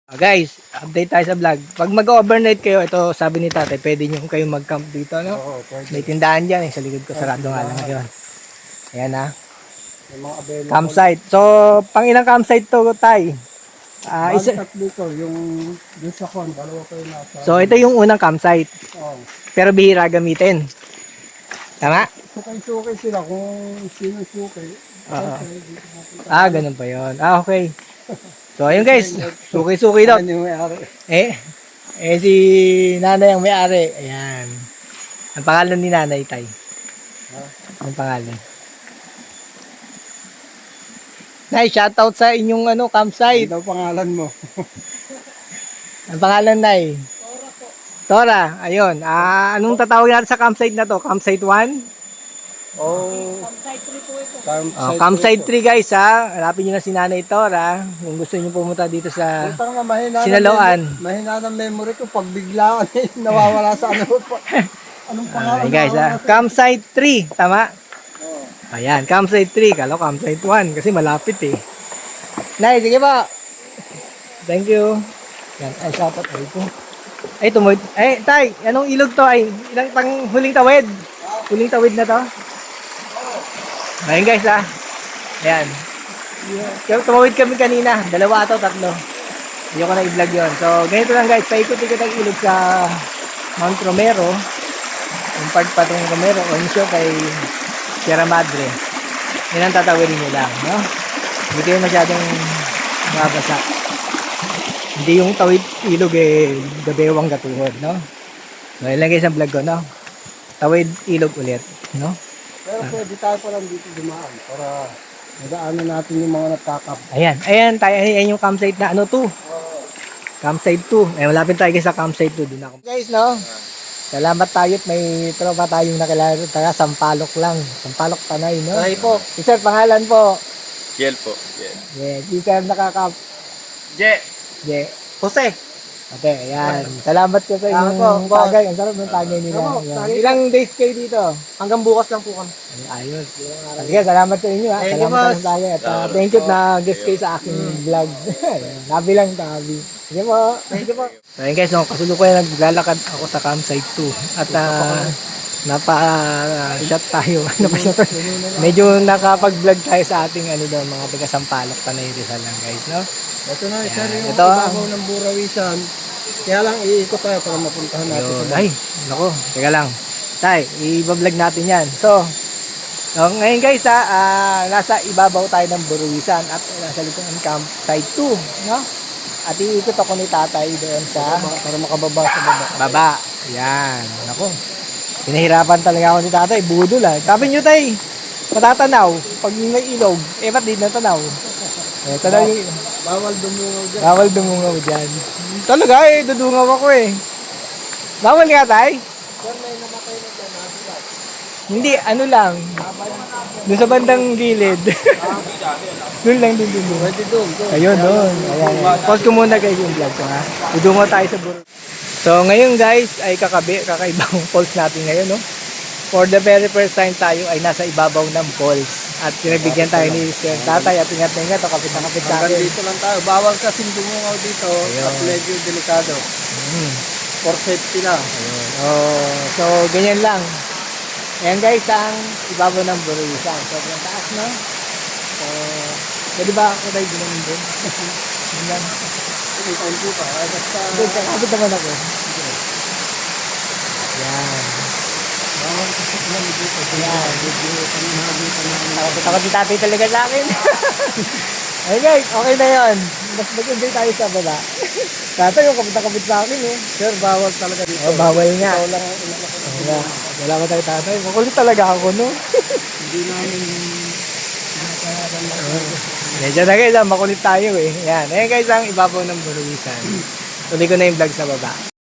Guys, update tayo sa vlog. Pag mag-overnight kayo, ito sabi ni tatay, pwede nyo kayong mag-camp dito, no? Oo, pwede. May tindahan dyan, sa likod ko, sarado nga lang ngayon. Ayan na. May mga available. Campsite. So, pang ilang campsite to, tay? Bali dito, yung sa kon, dalawa kayo nasa. So, ito yung unang campsite. Oo. Pero bihira gamitin. Tama? Sukay-sukay sila kung sino sukay. Ganun pa yun. Okay. So, ayun guys. Suki-suki daw. Ano yung may-ari? Si nanay ang may-ari. Ayan. Ang pangalan ni nanay, tay. Ang pangalan. Nay, shoutout sa inyong campsite. Ano daw pangalan mo? Ang pangalan, Nay? Tora po. Tora, ayun. Anong tatawag natin sa campsite na to? Campsite 1? Campsite 3 po ito. Campsite 3 guys ha. Hanapin nyo na si Nanay Tora. Kung gusto nyo pumunta dito sa Sinaloan. Mahina ng memory ko pag biglaan nawawala sa ano po. Anong pangalan? Guys ha. Campsite 3. Tama? Ayan. Campsite 3. Kala ko campsite 1. Kasi malapit eh. Nay, sige po. Thank you. Yan. Ay, shoutout. Ay po. Ay, tumawid. Ay, tay. Anong ilog to? Ay, ilang huling tawid? Huling tawid na to? Ayun guys ha. Ayan. Tumawid kami kanina. 2 ata, 3. Hindi ko na i-vlog yun. So, ganito lang guys. Paikot-ikot ang ilog sa Mount Romero. Yung part pa itong Romero. O yung show kay Sierra Madre. Yan ang tatawirin nyo lang. No? Hindi kayo masyadong mabasa. Hindi yung tawid ilog gabewang gatuhod. No? So, yun lang guys ang vlog ko. No? Tawid ilog ulit. No? Pero pwede tayo pa lang dito dumaan para nadaanan natin yung mga nagkakap. Ayan tayo. Ayan yung campsite na campsite 2. Malapit tayo sa campsite 2. Doon ako. Guys, no? Salamat tayo at may tropa tayong nakilala. Taga Sampaloc lang. Sampaloc Tanay, no? Ay po. Si sir, pangalan po? Jel po. Jel. Yeah, si sir nakakap. Je. Jose. Okay, ayan. Salamat ko sa inyong tagay. Ang sarap ng tagay nila. Ilang days kayo dito? Hanggang bukas lang po kami. Ayos. Sige, salamat sa inyo ha. Salamat sa tagay. At thank you na guest kayo sa aking vlog. Nabi lang, tabi. Sige po. Thank you po. Ayun guys, kasulukuyan naglalakad ako sa campsite 2. At napa-shot tayo. Medyo nakapag-vlog tayo sa ating mga taga Sampaloc, Tanay Rizal lang guys, no? Ito na, sir, yung ito ibabaw ng Burawisan. Kaya lang, iikot tayo para mapuntahan natin. Ay, nako, teka lang. Tay, i-vlog natin yan. So, ngayon guys nasa ibabaw tayo ng Burawisan at nasa likod ng campsite 2, no? At iikot ako ni tatay doon sa Para makababa sa baba. baba. Yan, nako. Pinahirapan talaga ako ni tatay, budol ah. Sabi nyo tay, matatanaw. Pag may ilog, ba't di natanaw? Tanaw yung... Bawal dumungaw dyan. Bawal dumungaw dyan. Talaga dudungaw ako eh. Bawal nga tay? Sir, may namatay na dyan. Hindi, lang. Doon sa bandang gilid. Doon lang din. Pwede doon. Ayun, doon. Ayan. Pause ko muna guys yung vlog ko ha. Dudungaw tayo sa buro. So ngayon guys, ay kakaibang falls natin ngayon, no? For the very first time tayo ay nasa ibabaw ng falls. At pinabigyan tayo ni Sir Tatay at ingat na ingat o kapit na kapit sa akin. Dito lang tayo. Bawal kasing dumungaw dito. At medyo delikado. For safety na. So ganyan lang. Ayan guys, ang ibabaw ng Burawisan. So ang taas, no? So, pwede ba ako tayo ginamin doon? Yun lang. May konti pa. Basta... Doon, kakabit naman ako. Yan. Bawal kasi lang dito. Yan. Medyo Takot si tatay talaga sa akin. Ay guys, okay na yun. Mas mag-enjoy tayo sa baba. Tatay, yung kapit sa akin eh. Sir, bawal talaga dito. Bawal nga. Ikaw lang ang inalak. Wala ko tayo tatay. Makulit talaga ako, no? Hindi namin... Medyo na guys, makulit tayo eh. Yan. Ayan guys, ang ibabaw ng Burawisan. Tuloy ko na yung vlog sa baba.